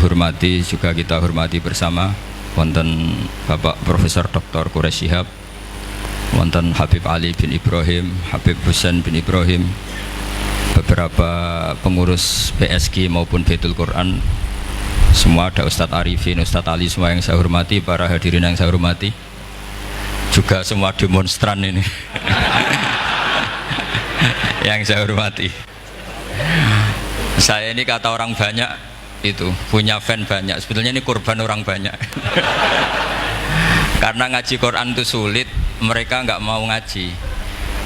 hormati juga kita hormati bersama wonten Bapak Profesor Dr. Quraish Shihab, wonten Habib Ali bin Ibrahim, Habib Husain bin Ibrahim, beberapa pengurus PSG maupun Baitul Quran, semua ada Ustadz Arifin, Ustadz Ali, semua yang saya hormati, para hadirin yang saya hormati, juga semua demonstran ini yang saya hormati. Saya ini kata orang banyak itu punya fan banyak, sebetulnya ini korban orang banyak. Karena ngaji Quran itu sulit, mereka nggak mau ngaji,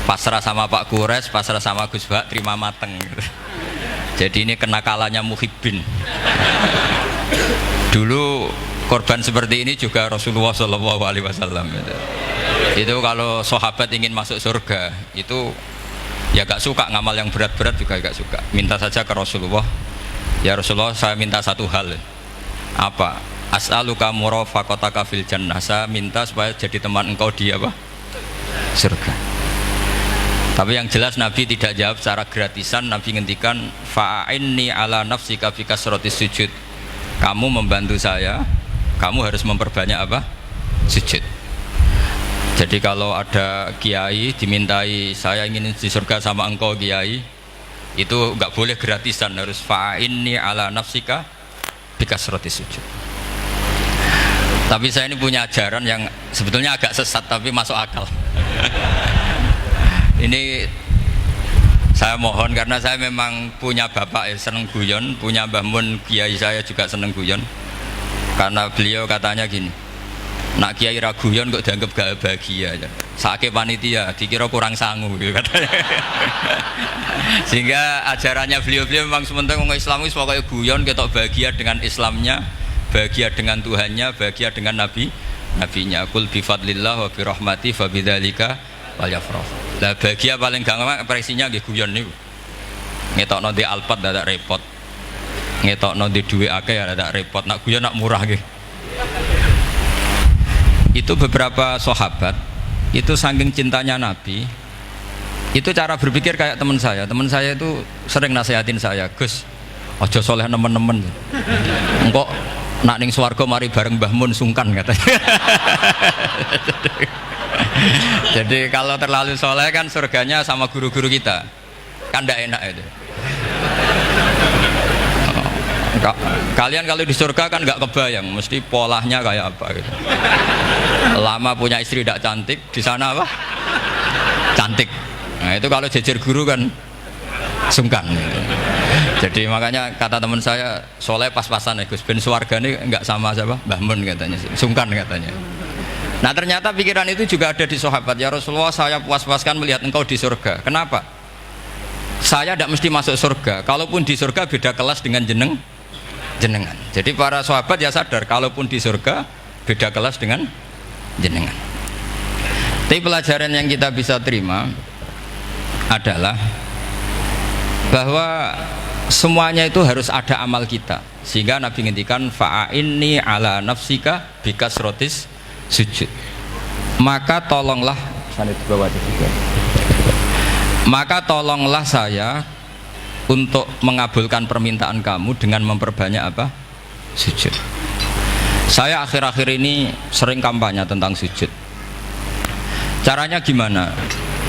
pasrah sama Pak Quraish, pasrah sama Gus Bak, terima mateng gitu. Jadi ini kenakalannya muhibbin. Dulu korban seperti ini juga Rasulullah SAW gitu. Itu kalau sahabat ingin masuk surga itu ya gak suka ngamal yang berat-berat, juga gak suka, minta saja ke Rasulullah, ya Rasulullah saya minta satu hal. Apa? As'aluka murafaqataka fil jannah, saya minta supaya jadi teman engkau di apa? Surga. Tapi yang jelas Nabi tidak jawab secara gratisan. Nabi ngendikan fa'inni ala nafsika fi kasratis sujud, kamu membantu saya, kamu harus memperbanyak apa? Sujud. Jadi kalau ada kiai dimintai saya ingin di surga sama engkau kiai, itu nggak boleh gratisan, harus fa'inni ala nafsika bikasroti sujud. Tapi saya ini punya ajaran yang sebetulnya agak sesat tapi masuk akal. Ini saya mohon, karena saya memang punya bapak seneng guyon, punya Mbah Mun kiai saya juga seneng guyon. Karena beliau katanya gini, nak kiai raguyon kok dianggap gak bahagia aja. Sakit panitia dikira kurang sangu gitu katanya. Sehingga ajarannya beliau memang sementara orang Islam itu pokoknya guyon, ketok bahagia dengan Islamnya, bahagia dengan Tuhannya, bahagia dengan nabinya. Qul bi fadlillah wa bi rahmati fa bidzalika walyafrah. Lah bahagia paling gampang ekspresinya nggih guyon niku. Ngetokno di Alphard dadak repot. Ngetokno di dhuwit akeh ya dadak repot. Nak guyon nak murah nggih. Itu beberapa sahabat itu saking cintanya Nabi, itu cara berpikir kayak teman saya itu sering nasihatin saya, Gus ojo soleh nemen-nemen, engkau nak ning swarga mari bareng Mbah Mun sungkan katanya. Jadi kalau terlalu soleh kan surganya sama guru-guru kita kan tidak enak itu. Kalian kalau di surga kan nggak kebayang mesti polanya kayak apa gitu. Lama punya istri tidak cantik, di sana apa? Cantik. Nah itu kalau jejer guru kan sungkan gitu. Jadi makanya kata teman saya, soleh pas-pasan ya Gus, ben swarga ini nggak sama siapa? Mbah Mun katanya, sungkan katanya. Nah ternyata pikiran itu juga ada di sahabat. Ya Rasulullah, saya puas-puaskan melihat engkau di surga. Kenapa? Saya tidak mesti masuk surga, kalaupun di surga beda kelas dengan jenengan. Jadi para sahabat ya sadar, kalaupun di surga beda kelas dengan jenengan. Tapi pelajaran yang kita bisa terima adalah bahwa semuanya itu harus ada amal kita. Sehingga Nabi ngendikan fa'inni ala nafsika bikasrotis sujud. Maka tolonglah saya untuk mengabulkan permintaan kamu dengan memperbanyak apa? Sujud. Saya akhir-akhir ini sering kampanye tentang sujud. Caranya gimana?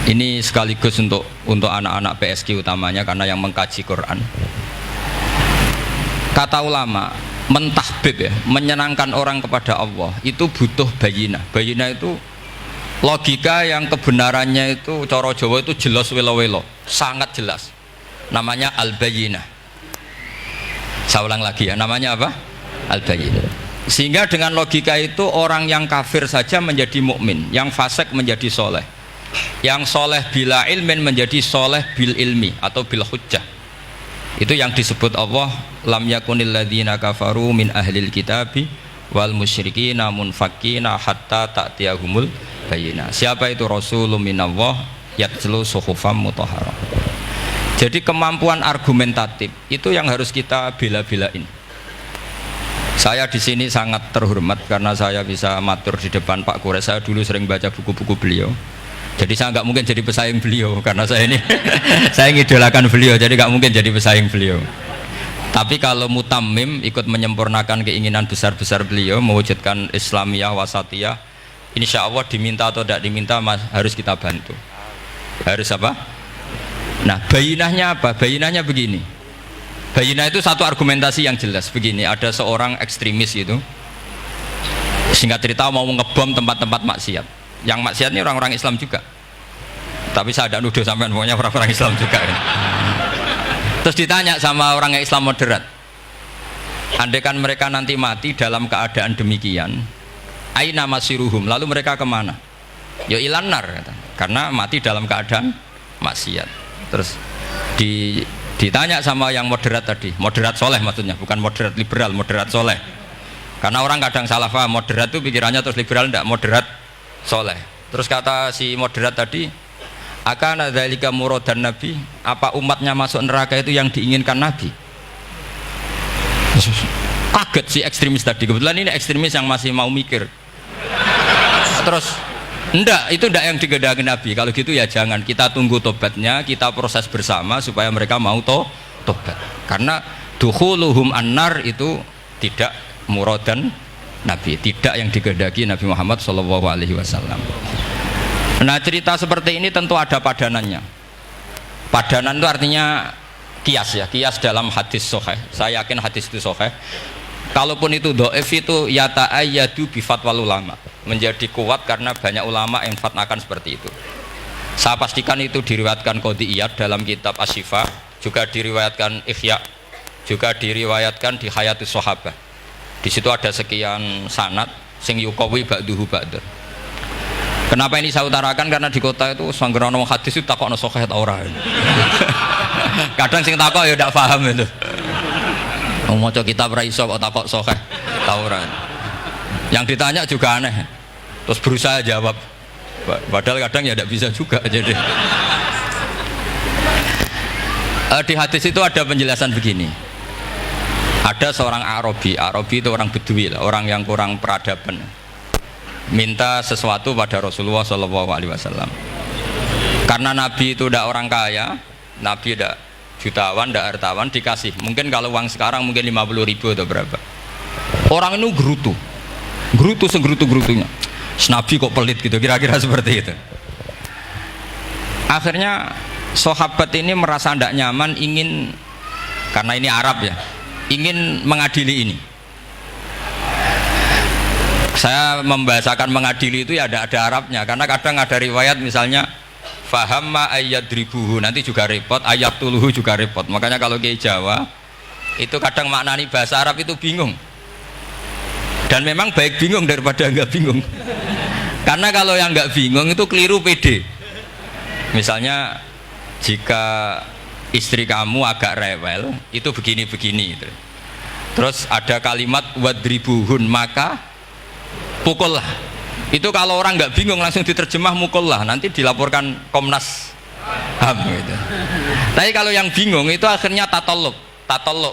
Ini sekaligus untuk anak-anak PSG utamanya, karena yang mengkaji Quran. Kata ulama, mentahbib ya, menyenangkan orang kepada Allah itu butuh bayinah. Bayinah itu logika yang kebenarannya itu cara Jawa itu jelas welo-welo, sangat jelas. Namanya al-bayinah. Saya ulang lagi ya, namanya apa? Al-bayinah. Sehingga dengan logika itu orang yang kafir saja menjadi mukmin, yang fasik menjadi soleh, yang soleh bila ilmin menjadi soleh bil ilmi atau bil hujjah. Itu yang disebut Allah, lam yakunil ladzina kafaru min ahlil kitabi wal musyrikina munfakkina hatta ta'tiyahumul bayyinah. Siapa itu? Rasulun minallah yatlu suhufam mutahharah. Jadi kemampuan argumentatif itu yang harus kita bela-belain. Saya di sini sangat terhormat karena saya bisa matur di depan Pak Quraish. Saya dulu sering baca buku-buku beliau. Jadi saya nggak mungkin jadi pesaing beliau karena saya ini saya ngidolakan beliau. Jadi nggak mungkin jadi pesaing beliau. Tapi kalau mutammim ikut menyempurnakan keinginan besar-besar beliau mewujudkan Islamiyah wasatiyah, insya Allah diminta atau tidak diminta harus kita bantu. Harus apa? Nah, bayinahnya apa? Bayinahnya begini. Bayinah itu satu argumentasi yang jelas begini. Ada seorang ekstremis gitu, singkat cerita mau ngebom tempat-tempat maksiat. Yang maksiat ini orang-orang Islam juga. Tapi saya tidak nuduh sampai pokoknya orang-orang Islam juga. Terus ditanya sama orang yang Islam moderat, andaikan mereka nanti mati dalam keadaan demikian, aina masiruhum, lalu mereka kemana? Ya ilanar, karena mati dalam keadaan maksiat. Terus ditanya sama yang moderat tadi, moderat soleh maksudnya, bukan moderat liberal, moderat soleh. Karena orang kadang salah paham, moderat itu pikirannya terus liberal, tidak, moderat soleh. Terus kata si moderat tadi, akan ada lika muradan Nabi, apa umatnya masuk neraka itu yang diinginkan Nabi? Kaget si ekstremis tadi, kebetulan ini ekstremis yang masih mau mikir. Terus enggak, itu enggak yang digedaki Nabi. Kalau gitu ya jangan, kita tunggu tobatnya, kita proses bersama supaya mereka mau tobat. Karena dukhuluhum annar itu tidak muradan Nabi, tidak yang digedaki Nabi Muhammad SAW. Nah, cerita seperti ini tentu ada padanannya. Padanan itu artinya kias ya, kias dalam hadis sahih. Saya yakin hadis itu sahih. Kalaupun itu dhaif itu yata'ayyadu bi fatwal ulama, menjadi kuat karena banyak ulama yang fatwakan seperti itu. Saya pastikan itu diriwayatkan Qadhi Iyad dalam kitab Asy-Syifa, juga diriwayatkan Ihya, juga diriwayatkan di Hayatus Sahabah. Di situ ada sekian sanad sing yuqawi ba'duhu ba'dur. Kenapa ini saya utarakan? Karena di kota itu sanggerono hadis itu takokno sahih ta ora. Kadang sing takok ya ndak paham itu. Wong maca kitab ra iso kok takok sahih ta ora. Yang ditanya juga aneh. Terus berusaha jawab. Padahal kadang ya ndak bisa juga jadi. Di hadis itu ada penjelasan begini. Ada seorang Arabi itu orang Bedui lah, orang yang kurang peradaban. Minta sesuatu pada Rasulullah SAW. Karena Nabi itu tidak orang kaya, Nabi tidak jutawan, tidak hartawan, dikasih. Mungkin kalau uang sekarang mungkin 50.000 atau berapa. Orang itu gerutu segrutu-gerutunya. Nabi kok pelit gitu, kira-kira seperti itu. Akhirnya sahabat ini merasa tidak nyaman, ingin, karena ini Arab ya, ingin mengadili ini. Saya membahasakan mengadili itu ya ada Arabnya, karena kadang ada riwayat misalnya fahamma ayyadribuhu, nanti juga repot, ayat tuluhu juga repot. Makanya kalau ke Jawa itu kadang maknani bahasa Arab itu bingung, dan memang baik bingung daripada enggak bingung. Karena kalau yang enggak bingung itu keliru pede. Misalnya jika istri kamu agak rewel itu begini-begini, terus ada kalimat wadribuhun, maka pukullah. Itu kalau orang nggak bingung langsung diterjemah mukullah, nanti dilaporkan Komnas HAM gitu. Tapi kalau yang bingung itu akhirnya tatoluk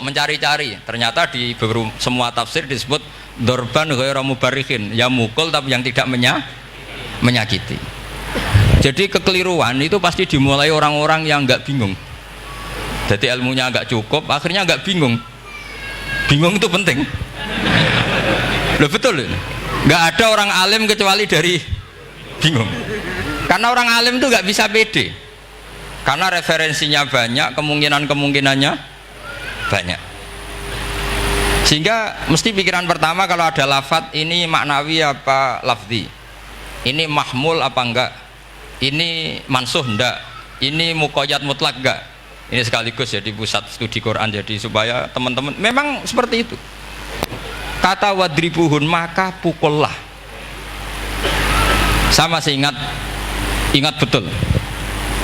mencari-cari. Ternyata di semua tafsir disebut dorban ghairu mubarrihin, ya mukul tapi yang tidak menyakiti. Jadi kekeliruan itu pasti dimulai orang-orang yang nggak bingung. Jadi ilmunya nggak cukup, akhirnya nggak bingung. Bingung itu penting. Loh betul ini. Nggak ada orang alim kecuali dari bingung. Karena orang alim itu nggak bisa pede. Karena referensinya banyak, kemungkinannya banyak. Sehingga mesti pikiran pertama kalau ada lafadz ini maknawi apa lafzi. Ini mahmul apa enggak? Ini mansuh enggak? Ini muqayyad mutlak enggak? Ini sekaligus jadi pusat studi Quran, jadi supaya teman-teman memang seperti itu. Kata wadribuhun, maka pukullah. Saya masih ingat betul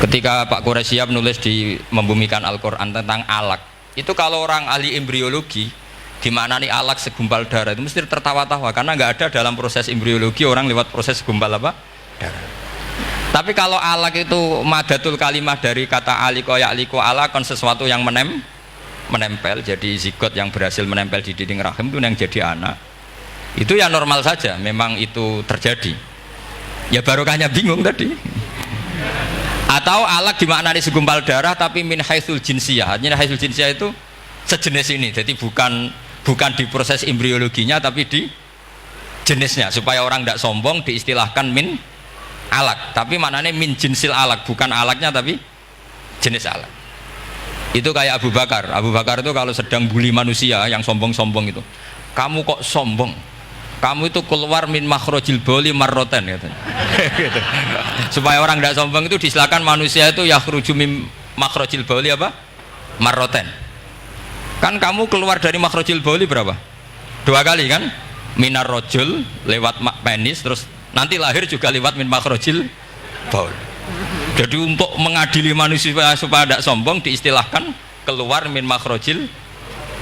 ketika Pak Quraisyab nulis di Membumikan Al-Quran tentang alak. Itu kalau orang ahli embriologi dimaknani alak segumpal darah itu mesti tertawa-tawa, karena nggak ada dalam proses embriologi orang lewat proses segumpal apa? Darah. Tapi kalau alak itu madatul kalimah dari kata aliko ya'liko, alakon sesuatu yang menempel, jadi zigot yang berhasil menempel di dinding rahim itu yang jadi anak, itu ya normal saja, memang itu terjadi. Ya barokahnya bingung tadi. Atau alak dimaknani segumpal darah tapi min haitsul jinsiyah. Artinya haitsul jinsiyah itu sejenis ini. Jadi bukan di proses embriologinya tapi di jenisnya, supaya orang tidak sombong diistilahkan min alak, tapi maknanya min jinsil alak, bukan alaknya tapi jenis alak. Itu kayak Abu Bakar itu kalau sedang bully manusia yang sombong-sombong itu, kamu kok sombong, kamu itu keluar min makhrajil bauli marroten gitu. Supaya orang tidak sombong itu diistilahkan manusia itu yakhruju min makhrajil bauli apa? Marroten. Kan kamu keluar dari makhrajil bauli berapa? 2 kali kan? Minar rojul lewat penis, terus nanti lahir juga lewat min makhrajil baul. Jadi untuk mengadili manusia supaya tidak sombong diistilahkan keluar min makhrajil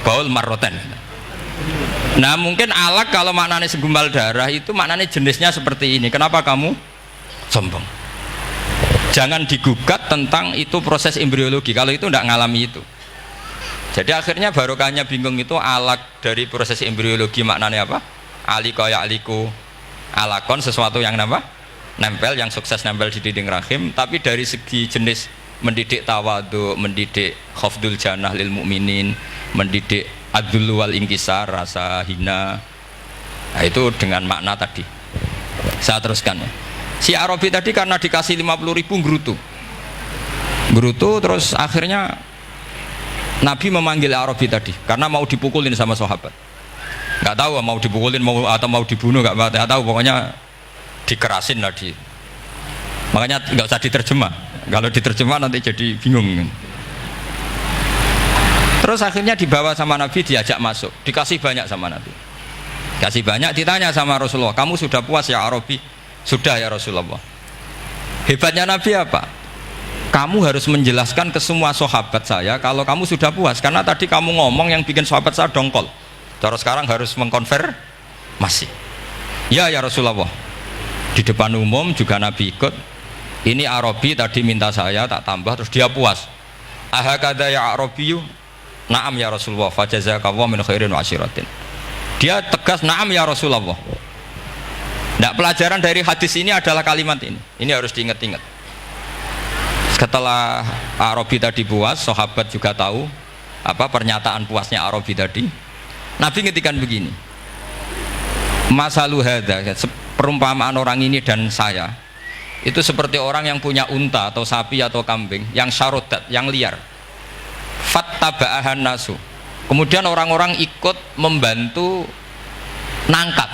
baul marroten. Nah mungkin alak kalau maknanya segumpal darah itu maknanya jenisnya seperti ini. Kenapa kamu sombong? Jangan digugat tentang itu proses embriologi, kalau itu tidak ngalami itu. Jadi akhirnya barokahnya bingung itu alak dari proses embriologi maknanya apa? Aliko ya aliku alakon, sesuatu yang nempel, yang sukses nempel di dinding rahim. Tapi dari segi jenis mendidik tawadu, mendidik khafdul janah lil mukminin, mendidik adzul wal inkisar, rasa hina, nah itu dengan makna tadi. Saya teruskan ya. Si Arabi tadi karena dikasih 50.000 gerutu, terus akhirnya Nabi memanggil Arabi tadi karena mau dipukulin sama sahabat. Nggak tahu mau dipukulin atau mau dibunuh, nggak tahu, pokoknya dikerasin lah di. Makanya nggak usah diterjemah, kalau diterjemah nanti jadi bingung. Terus akhirnya dibawa sama Nabi, diajak masuk, dikasih banyak sama Nabi, kasih banyak, ditanya sama Rasulullah, kamu sudah puas ya Arabi? Sudah ya Rasulullah. Hebatnya Nabi apa? Kamu harus menjelaskan ke semua sahabat saya kalau kamu sudah puas, karena tadi kamu ngomong yang bikin sahabat saya dongkol. Terus sekarang harus mengkonfirmasi. Ya Rasulullah. Di depan umum juga Nabi ikut. Ini Arabi tadi minta saya tak tambah, terus dia puas. Ahakada ya Arabiyu? Naam ya Rasulullah. Fajazakallahu min khairin wa asyiratin. Dia tegas naam ya Rasulullah. Nah, pelajaran dari hadis ini adalah kalimat ini. Ini harus diingat-ingat. Setelah Arabi tadi puas, sahabat juga tahu apa pernyataan puasnya Arabi tadi. Nabi ngetikan begini, masalu hadza, perumpamaan orang ini dan saya itu seperti orang yang punya unta atau sapi atau kambing yang syarodat, yang liar. Fattaba'ahan nasu, kemudian orang-orang ikut membantu nangkap.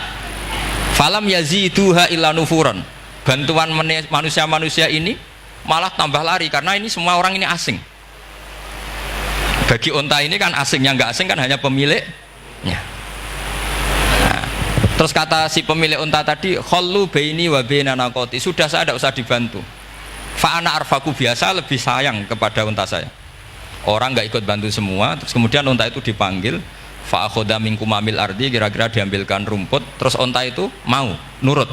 Falam yaziduha illa nufuran, bantuan manusia-manusia ini malah tambah lari karena ini semua orang ini asing. Bagi unta ini kan asing, yang nggak asing kan hanya pemiliknya. Nah, terus kata si pemilik unta tadi, khallu baini wa baina naqati, sudah saya tidak usah dibantu. Fa ana arfaku, biasa lebih sayang kepada unta saya. Orang nggak ikut bantu semua, terus kemudian unta itu dipanggil, fa akhadha minkum amil ardi, kira-kira diambilkan rumput, terus unta itu mau nurut.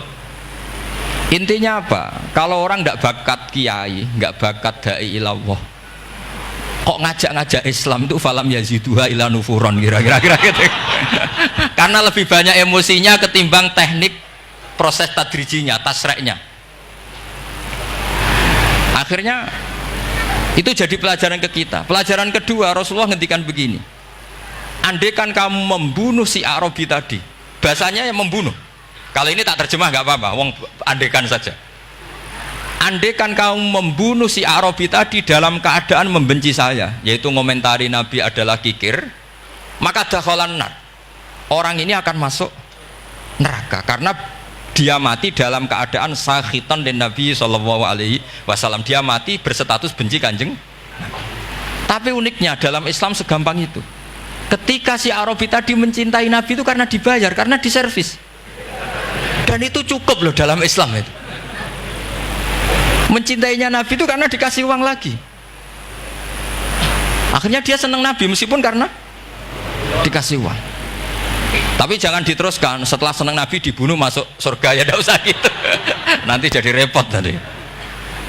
Intinya apa? Kalau orang tidak bakat kiai, nggak bakat dai ilallah, kok ngajak-ngajak Islam itu falam yaziduha ila nufuron, kira-kira gitu. Karena lebih banyak emosinya ketimbang teknik proses tadrijinya, tasreknya. Akhirnya itu jadi pelajaran ke kita. Pelajaran kedua, Rasulullah ngendikan begini, andaikan kamu membunuh si Arabi tadi, bahasanya yang membunuh. Kalau ini tak terjemah nggak apa-apa, wong andaikan saja. Andaikan kamu membunuh si Arabi tadi dalam keadaan membenci saya, yaitu ngomentari Nabi adalah kikir, maka dakhalan nar, orang ini akan masuk neraka karena dia mati dalam keadaan sakhitan dan Nabi SAW, dia mati berstatus benci kanjeng. Tapi uniknya dalam Islam segampang itu, ketika si Arabi tadi mencintai Nabi itu karena dibayar, karena diservis, dan itu cukup loh dalam Islam itu. Mencintainya Nabi itu karena dikasih uang lagi. Akhirnya dia senang Nabi meskipun karena dikasih uang. Tapi jangan diteruskan setelah senang Nabi dibunuh masuk surga, ya tidak usah gitu. Nanti jadi repot tadi.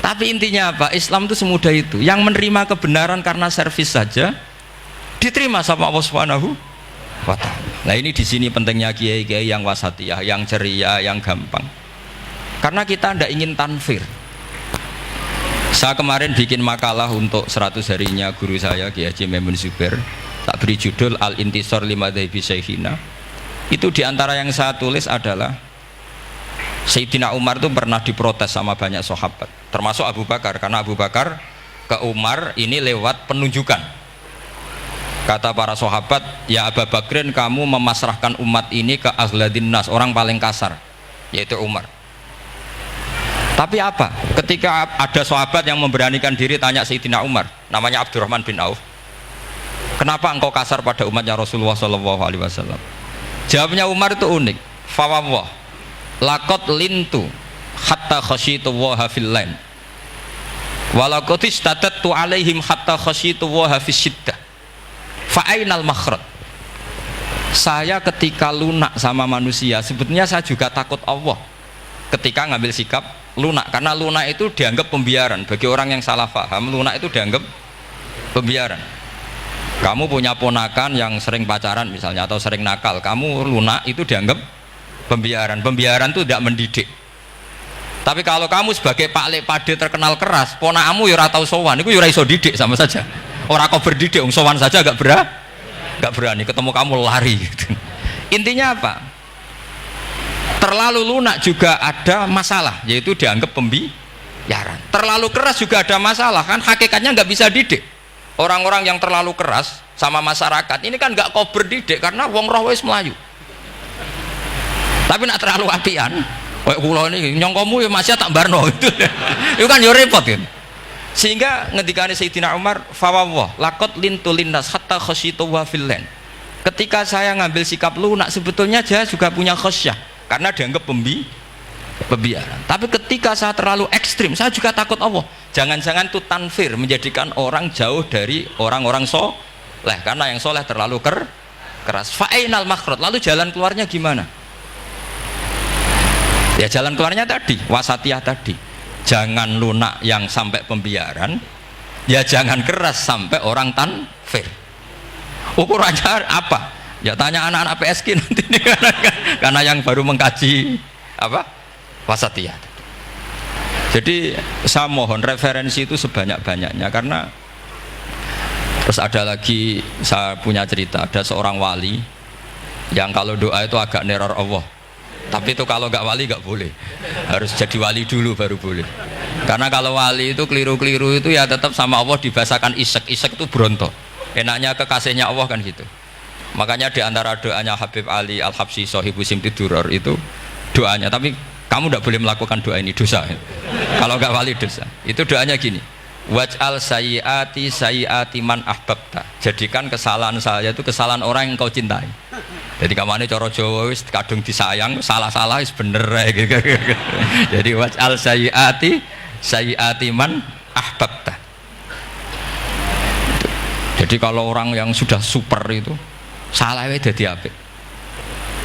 Tapi intinya apa? Islam itu semudah itu. Yang menerima kebenaran karena servis saja diterima sama Allah Subhanahu wa ta'ala. Nah ini di sini pentingnya kiai-kiai yang wasatiyah, yang ceria, yang gampang. Karena kita tidak ingin tanfir. Saya kemarin bikin makalah untuk 100 harinya guru saya Kiai Haji Maimun Zubair. Tak beri judul Al-Intisar Lima Madhabi Syekhina. Itu diantara yang saya tulis adalah Sayyidina Umar itu pernah diprotes sama banyak sahabat, termasuk Abu Bakar, karena Abu Bakar ke Umar ini lewat penunjukan. Kata para sahabat, ya Abu Bakrin, kamu memasrahkan umat ini ke azladin nas, orang paling kasar, yaitu Umar. Tapi apa? Ketika ada sahabat yang memberanikan diri tanya Sayyidina Umar, namanya Abdurrahman bin Auf, kenapa engkau kasar pada umatnya Rasulullah SAW? Jawabnya Umar itu unik. Fawwah, laqad lintu hatta khasyitu waha fil lain, walaqad istatattu alaihim hatta khasyitu waha fis syiddah. Fa ainal makhraj? Saya ketika lunak sama manusia, sebetulnya saya juga takut Allah ketika ngambil sikap lunak, karena lunak itu dianggap pembiaran. Bagi orang yang salah paham, lunak itu dianggap pembiaran. Kamu punya ponakan yang sering pacaran misalnya, atau sering nakal, kamu lunak, itu dianggap pembiaran. Pembiaran itu tidak mendidik. Tapi kalau kamu sebagai Pak Lek Pade terkenal keras, ponakamu ya ora tau sowan, itu ya ora iso didik, sama saja. Orang kau berdidik, sowan saja gak berani, ketemu kamu lari gitu. Intinya apa? Terlalu lunak juga ada masalah, yaitu dianggap pembiaran. Terlalu keras juga ada masalah, kan hakikatnya nggak bisa didik. Orang-orang yang terlalu keras sama masyarakat ini kan nggak kau berdidik, karena wong roh wis melayu. Tapi nak terlalu apian, kayak kula ini nyongkomu ya masih tak barno itu. Itu kan yo repot kan. Sehingga ngendikane Sayyidina Umar, fawwah laqad lintu linnas hatta khasyitu wa filan. Ketika saya ngambil sikap lunak, sebetulnya saya juga punya khasyah, karena dianggap pembiaran. Tapi ketika saya terlalu ekstrim, saya juga takut Allah. Jangan-jangan itu tanfir, menjadikan orang jauh dari orang-orang soleh, karena yang soleh terlalu keras. Fa'inal makhraj, lalu jalan keluarnya gimana? Ya jalan keluarnya tadi, wasatiyah tadi. Jangan lunak yang sampai pembiaran, ya jangan keras sampai orang tanfir. Ukurannya apa? Ya tanya anak-anak PSK nanti nih, karena yang baru mengkaji apa wasatiyah. Jadi saya mohon referensi itu sebanyak-banyaknya, karena terus ada lagi, saya punya cerita, ada seorang wali yang kalau doa itu agak neror Allah, tapi itu kalau nggak wali nggak boleh, harus jadi wali dulu baru boleh. Karena kalau wali itu keliru-keliru itu ya tetap sama Allah dibahasakan isek itu berontok, enaknya kekasihnya Allah kan gitu. Makanya diantara doanya Habib Ali Al-Habsyi Sohibu Simti Duror itu doanya, tapi kamu tidak boleh melakukan doa ini, dosa. Kalau nggak wali dosa. Itu doanya gini, waj'al sayyiati man ahbabta, jadikan kesalahan saya itu kesalahan orang yang kau cintai. Jadi kamane cara Jawa wis kadung disayang, salah-salah wis bener gitu. Jadi waj'al sayyiati man ahbabta. Jadi kalau orang yang sudah super itu salah itu jadi apik,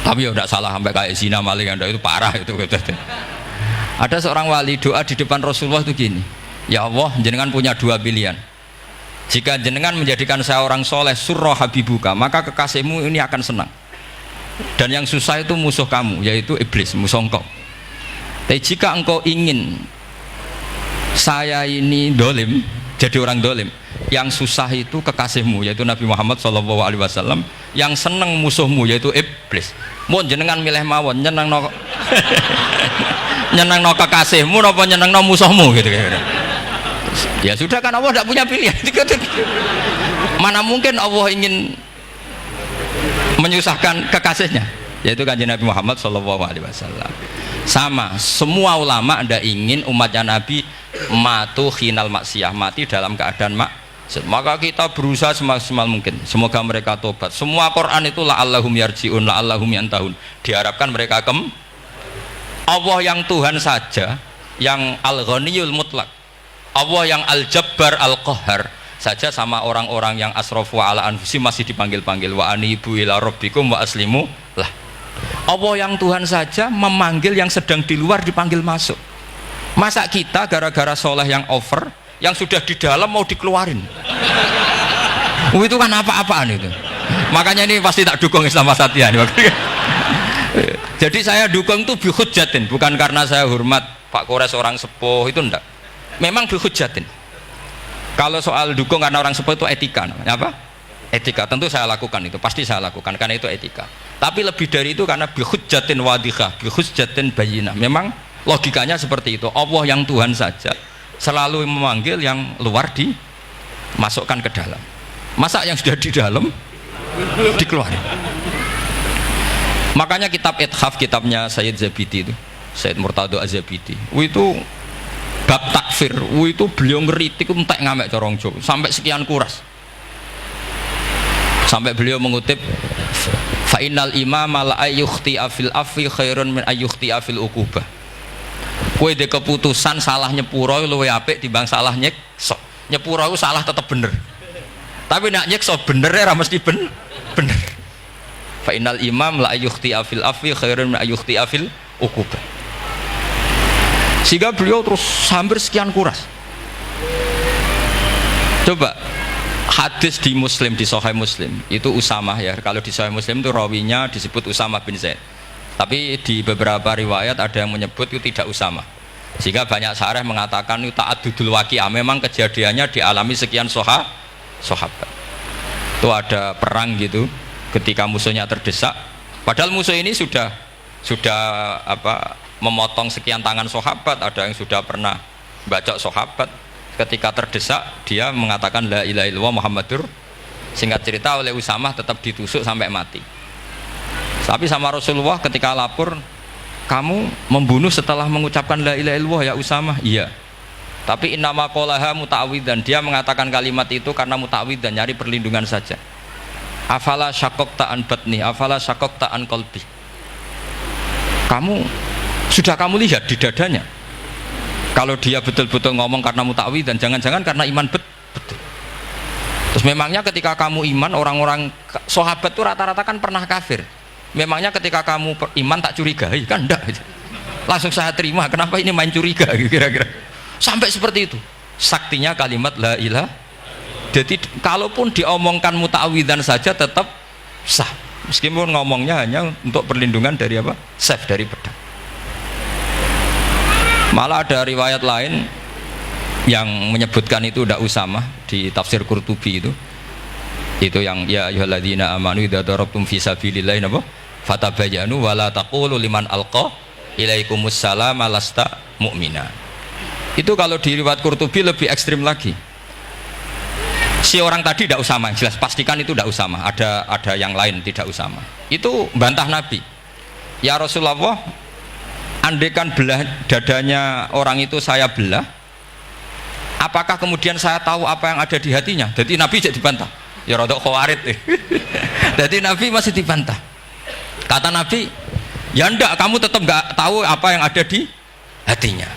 tapi ya tidak salah sampai kayak zina maling, itu parah itu. Ada seorang wali doa di depan Rasulullah itu gini, ya Allah, jenengan punya dua pilihan. Jika jenengan menjadikan saya orang soleh, surra habibuka, maka kekasihmu ini akan senang. Dan yang susah itu musuh kamu, yaitu iblis, musuh engkau. Tapi jika engkau ingin saya ini dolim, jadi orang dolim, yang susah itu kekasihmu, yaitu Nabi Muhammad SAW, yang seneng musuhmu, yaitu iblis. Mau jenengan milih mawon, nyeneng no kekasihmu apa nyeneng no musuhmu gitu. Ya sudah, kan Allah tidak punya pilihan. Mana mungkin Allah ingin menyusahkan kekasihnya, yaitu kanjeng Nabi Muhammad SAW. Sama, semua ulama tidak ingin umatnya Nabi matu khinal maksiyah, mati dalam keadaan maka kita berusaha semaksimal mungkin, semoga mereka tobat. Semua Quran itu la'allahum yarji'un, la'allahum yantahun, diharapkan mereka Allah yang Tuhan saja, yang al-ghaniyul mutlak, Allah yang al-jabbar al-qahhar saja, sama orang-orang yang asrafu ala anfusi masih dipanggil-panggil, wa anibu ila rabbikum wa aslimu lah. Allah yang Tuhan saja memanggil yang sedang di luar dipanggil masuk. Masa kita gara-gara soleh yang over, yang sudah di dalam mau dikeluarin? Itu kan apa-apaan itu. Makanya ini pasti tak dukung Islam Wasatiyah. Jadi saya dukung itu bihujjatin, bukan karena saya hormat Pak Kores orang sepuh, itu enggak. Memang bihujjatin. Kalau soal dukung karena orang sepuh itu etika namanya apa? etika. Tentu saya lakukan itu, pasti saya lakukan karena itu etika. Tapi lebih dari itu karena bihujjatin wadihah, bihujjatin bayyinah. Memang logikanya seperti itu. Allah yang Tuhan saja selalu memanggil yang luar dimasukkan ke dalam. Masa yang sudah di dalam dikeluarin. Makanya kitab Ithaf, kitabnya Sayyid Zabidi itu, Sayyid Murtado Az-Zabidi, itu bab takfir, itu beliau ngeritik entek ngamek corong Jawa sampai sekian kuras. Sampai beliau mengutip fa innal imama la ayyukhti afil afi khairun min ayyukhti afil uqubah. Kowe de keputusan salah nyepuro luwih apik timbang salah nyekso. Nyepuro itu salah tetap bener. Tapi nak nyekso bener ora mesti bener. Fa innal imam la ayyukhti afil afi khairun min ayyukhti afil uqubah. Sehingga beliau terus hampir sekian kuras. Coba hadis di Muslim, di Sahih Muslim itu Usamah ya. Kalau di Sahih Muslim itu rawinya disebut Usamah bin Zaid. Tapi di beberapa riwayat ada yang menyebut itu tidak Usamah. Sehingga banyak syarah mengatakan itu ta'addudul waqi'ah, memang kejadiannya dialami sekian sahabat. Itu ada perang gitu ketika musuhnya terdesak. Padahal musuh ini sudah memotong sekian tangan sahabat, ada yang sudah pernah bacok sahabat. Ketika terdesak dia mengatakan la ilaha illallah Muhammadur. Singkat cerita oleh Usamah tetap ditusuk sampai mati. Tapi sama Rasulullah ketika lapor, kamu membunuh setelah mengucapkan la ilaha illallah ya Usamah? Iya. Tapi innama qolaha muta'awwidan, dia mengatakan kalimat itu karena muta'awwidan, nyari perlindungan saja. Afala syaqaqta an batni, afala syaqaqta an qalbi. Sudah kamu lihat di dadanya. Kalau dia betul-betul ngomong karena muta'awwid dan jangan-jangan karena iman betul. Terus memangnya ketika kamu iman, orang-orang sahabat itu rata-rata kan pernah kafir. Memangnya ketika kamu iman tak curigai? Kan enggak. Langsung saya terima, kenapa ini main curiga kira-kira. Sampai seperti itu. Saktinya kalimat la ilaha. Jadi kalaupun diomongkan muta'awwidan saja tetap sah. Meskipun ngomongnya hanya untuk perlindungan dari apa? Safe, dari pedang. Malah ada riwayat lain yang menyebutkan itu tidak Usamah di tafsir Qurtubi itu yang ya ayyuhalladzina amanu idza darabtum fi sabilillah napa fatabayyanu wala taqulu liman alqa ilaikumus salam lasta mu'mina. Itu kalau di riwayat Qurtubi lebih ekstrim lagi. Si orang tadi tidak Usamah, jelas pastikan itu tidak Usamah, ada yang lain tidak Usamah. Itu bantah Nabi. Ya Rasulullah, andaikan belah dadanya orang itu saya belah, apakah kemudian saya tahu apa yang ada di hatinya? Jadi Nabi jadi dibantah. Ya rodok khawarid. Jadi Nabi masih dibantah. Kata Nabi, ya enggak, kamu tetap enggak tahu apa yang ada di hatinya.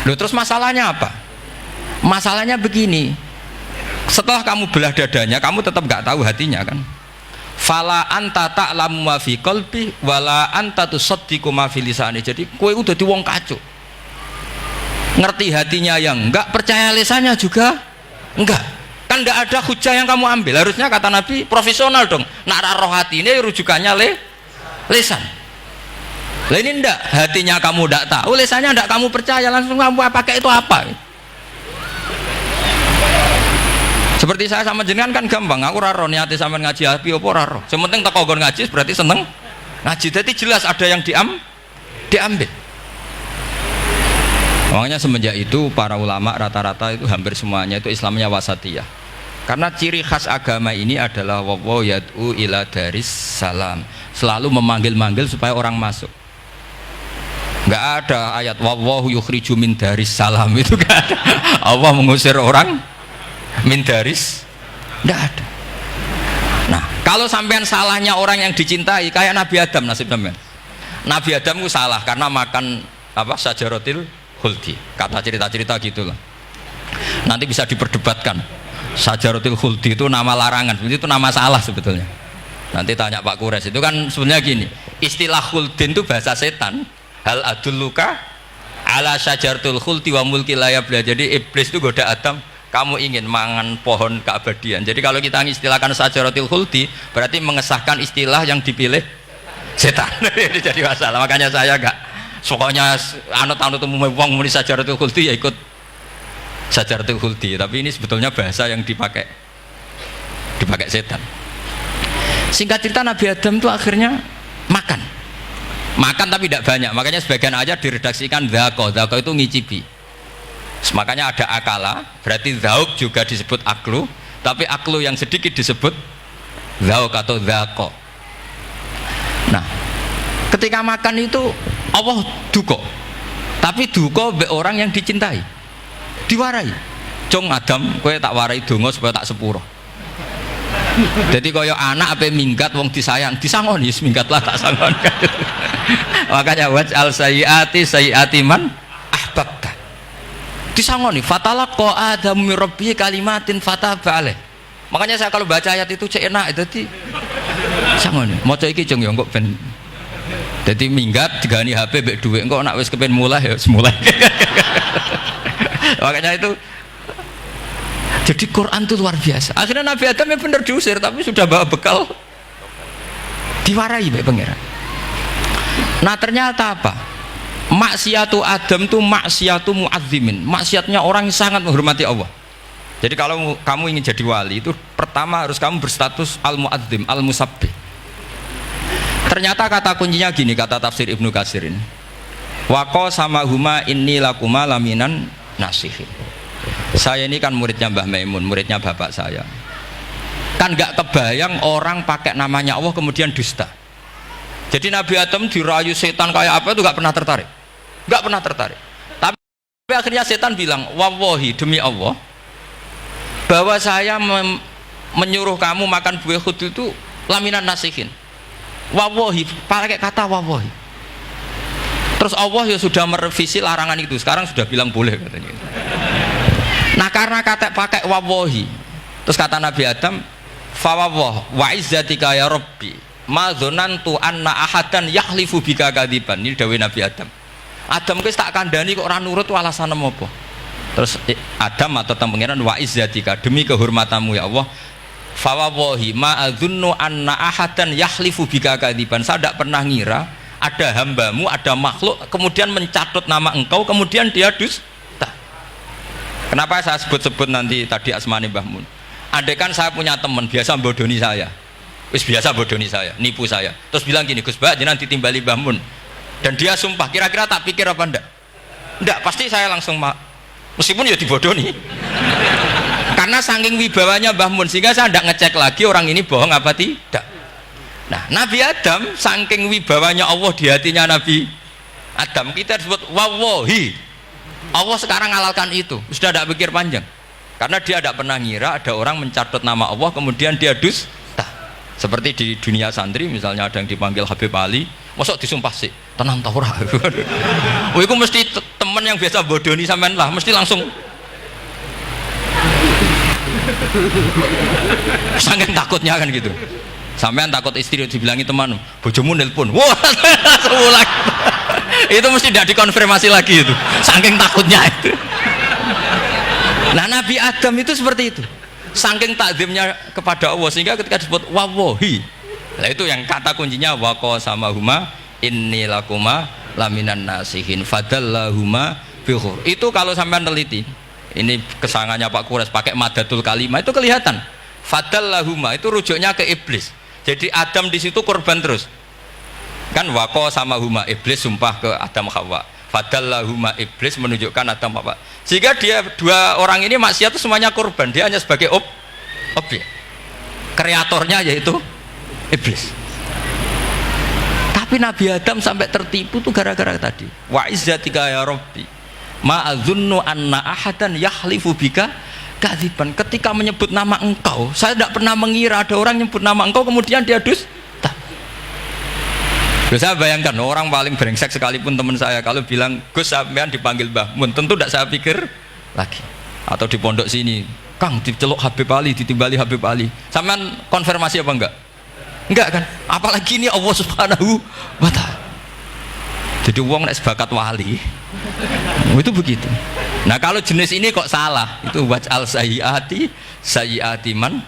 Loh, terus masalahnya apa? Masalahnya begini, setelah kamu belah dadanya, kamu tetap enggak tahu hatinya kan? Fala anta ta'lamu ma fi qalbi wala anta tusaddiqu ma fi lisani. Jadi kowe udah di wong kacau. Ngerti hatinya yang enggak, percaya lisannya juga enggak. Kan enggak ada hujah yang kamu ambil. Harusnya kata Nabi profesional dong. Nak roh hati ini rujukannya lisan. Lah ini enggak, hatinya kamu enggak tahu, lisannya enggak kamu percaya, langsung kamu pakai itu apa? Seperti saya sama jenengan kan gampang, aku raro niati sampean ngaji api apa raro. Sementing tak kongkon ngaji berarti seneng ngaji. Jadi jelas ada yang diambil. Makanya semenjak itu para ulama rata-rata itu hampir semuanya itu Islamnya wasatiyah. Karena ciri khas agama ini adalah wa yad'u ila daris salam. Selalu memanggil-manggil supaya orang masuk. Enggak ada ayat wallahu yukhriju min daris salam, itu enggak ada. Allah mengusir orang min daris, tidak ada. Nah, kalau sampean salahnya orang yang dicintai kayak Nabi Adam, nasib sampean. Nabi Adam itu salah karena makan apa sajaratil khuldi. Kata cerita-cerita gitulah. Nanti bisa diperdebatkan. Sajaratil khuldi itu nama larangan, itu nama salah sebetulnya. Nanti tanya Pak Kures, itu kan sebenarnya gini. Istilah khuldin itu bahasa setan. Hal adulluka ala sajaratul khuldi wa mulki la yabla. Jadi iblis itu goda Adam, kamu ingin mangan pohon keabadian. Jadi kalau kita mengistilahkan sajaratul khuldi berarti mengesahkan istilah yang dipilih setan. Jadi masalah. Makanya saya enggak pokoknya anut-anut umum wong muni sajaratul khuldi ya ikut sajaratul khuldi, tapi ini sebetulnya bahasa yang dipakai dipakai setan. Singkat cerita Nabi Adam itu akhirnya makan tapi tidak banyak, makanya sebagian aja diredaksikan dzaqo itu ngicipi. Makanya ada akala, berarti zauk juga disebut aklu, tapi aklu yang sedikit disebut zauk atau dzaqo. Nah, ketika makan itu Allah duka, tapi duka be orang yang dicintai, diwarai. Cung Adam, kowe tak warai donga supaya tak sepuro. Jadi kaya anak apa minggat wong disayang, disangoni minggatlah tak sangon. Makanya waj'al sayyiati man ahbabta. Disangoni fatalaqa Adam min rabbih kalimatin fataba alaih. Makanya saya kalau baca ayat itu cek enak dadi sangoni. Maca iki jeng yo kok ben dadi minggat digani HP mbek dhuwit engko nek wis kepen mulai ya semulai. Makanya itu jadi Quran itu luar biasa. Akhirnya Nabi Adam yang benar diusir, tapi sudah bawa bekal, diwarai baik pangeran. Nah ternyata apa? Maksiatu Adam itu maksiatu mu'azzimin, maksiatnya orang yang sangat menghormati Allah. Jadi kalau kamu ingin jadi wali itu pertama harus kamu berstatus al-mu'azzim, al-musabbih. Ternyata kata kuncinya gini, kata tafsir Ibnu Katsirin, waqo sama huma inni lakuma laminan nasihin. Saya ini kan muridnya Mbah Maimun, muridnya bapak saya. Kan gak kebayang orang pakai namanya Allah kemudian dusta. Jadi Nabi Adam dirayu setan kayak apa itu gak pernah tertarik. Gak pernah tertarik. Tapi akhirnya setan bilang, wallahi demi Allah, bahwa saya menyuruh kamu makan buah khut itu laminan nasihin. Wallahi, pakai kata wallahi. Terus Allah ya sudah merevisi larangan itu, sekarang sudah bilang boleh katanya. Nah karena kata pakai wawahi, terus kata Nabi Adam, fawawah wa izzatika ya Rabbi ma dzanantu anna ahadan yahlifu bika kadziban. Ini dawuh Nabi Adam. Adam wis tak kandhani kok ora nurut alasan apa? Terus Adam atau pangeran wa izzatika, demi kehormatanmu ya Allah, fawawahi ma adzunnu anna ahadan yahlifu bika kadziban. Saya tidak pernah ngira ada hambamu, ada makhluk kemudian mencatut nama engkau kemudian dia dusta. Kenapa saya sebut-sebut nanti tadi asmani Mbah Mun? Andaikan saya punya teman biasa bodoni saya, biasa bodoni saya, nipu saya, terus bilang gini, Gus Bah jenengan ditimbali Mbah Mun, dan dia sumpah, kira-kira tak pikir apa enggak? Enggak, pasti saya langsung meskipun ya dibodoni. Karena saking wibawanya Mbah Mun sehingga saya enggak ngecek lagi orang ini bohong apa tidak. Nah, Nabi Adam saking wibawanya Allah di hatinya Nabi Adam, kita disebut wawahi. Allah sekarang halalkan itu, sudah tidak pikir panjang, karena dia tidak pernah ngira ada orang mencatat nama Allah kemudian dia dusta. Seperti di dunia santri misalnya ada yang dipanggil Habib Ali, masuk disumpah sih tenang tau ora. Oh itu mesti teman yang biasa bodoni sampean lah, mesti langsung sangat takutnya kan gitu. Sampean takut istri dibilangi teman, bojomu nelpon, wah langsung ulang. Itu mesti tidak dikonfirmasi lagi itu, saking takutnya itu. Nah Nabi Adam itu seperti itu, saking takzimnya kepada Allah sehingga ketika disebut wawahi, nah itu yang kata kuncinya waqo sama huma inni lakuma laminan nasihin fadallahuma bihur. Itu kalau sampean teliti, ini kesangannya Pak Kures pakai madatul kalimah itu kelihatan. Fadallahuma itu rujuknya ke iblis. Jadi Adam di situ korban terus. Kan waqo sama huma, iblis sumpah ke Adam Hawa. Fadallahuma, iblis menunjukkan Adam Hawa. Sehingga dia dua orang ini maksiat itu semuanya korban. Dia hanya sebagai objek. Kreatornya yaitu iblis. Tapi Nabi Adam sampai tertipu tuh gara-gara tadi. Wa izzatika ya Rabbi ma adzunnu anna ahadan yahlifu bika kadziban. Ketika menyebut nama engkau, saya tidak pernah mengira ada orang menyebut nama engkau kemudian dia dusta. Saya bayangkan orang paling brengsek sekalipun teman saya kalau bilang Gus sampean dipanggil Mbah Mun, tentu tidak saya pikir lagi. Atau di pondok sini, Kang diceluk Habib Ali, ditimbali Habib Ali, sampean konfirmasi apa enggak? Enggak kan? Apalagi ini Allah Subhanahu wa Ta'ala. Jadi uang nek sebakat wali itu begitu. Nah kalau jenis ini kok salah, itu waj'al sayyiati man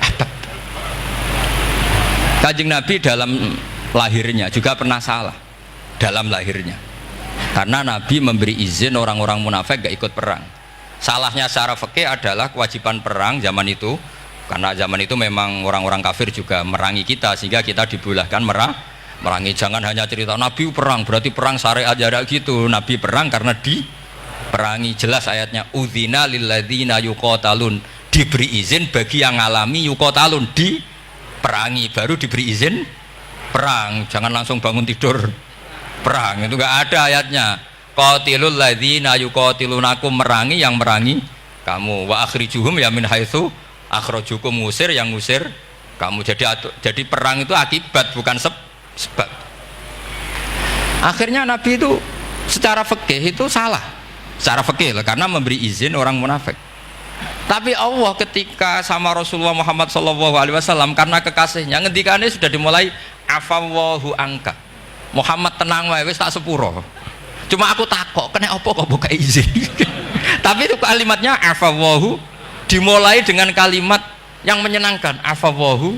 ahbab. Kanjeng Nabi dalam lahirnya juga pernah salah dalam lahirnya, karena Nabi memberi izin orang-orang munafik gak ikut perang. Salahnya secara fikih adalah kewajiban perang zaman itu karena zaman itu memang orang-orang kafir juga merangi kita sehingga kita dibolehkan merangi. Jangan hanya cerita Nabi perang berarti perang syariat jarak gitu. Nabi perang karena diperangi. Jelas ayatnya udzina lilladzina yuqatalun, diberi izin bagi yang ngalami yuqatalun, diperangi baru diberi izin perang. Jangan langsung bangun tidur perang, itu enggak ada ayatnya. Qatilul ladzina yuqatilunakum, merangi yang merangi kamu, wa akhrijuhum ya min haitsu akhrajukum, ngusir yang ngusir kamu. Jadi perang itu akibat bukan sebab. Akhirnya Nabi itu secara fikih itu salah, secara fikih karena memberi izin orang munafik. Tapi Allah ketika sama Rasulullah Muhammad SAW karena kekasihnya, ngendikane sudah dimulai afawwahu angka, Muhammad tenang wae wis tak sepuro. Cuma aku takok kena apa kok buka izin. Tapi itu kalimatnya afawwahu dimulai dengan kalimat yang menyenangkan, afawwahu.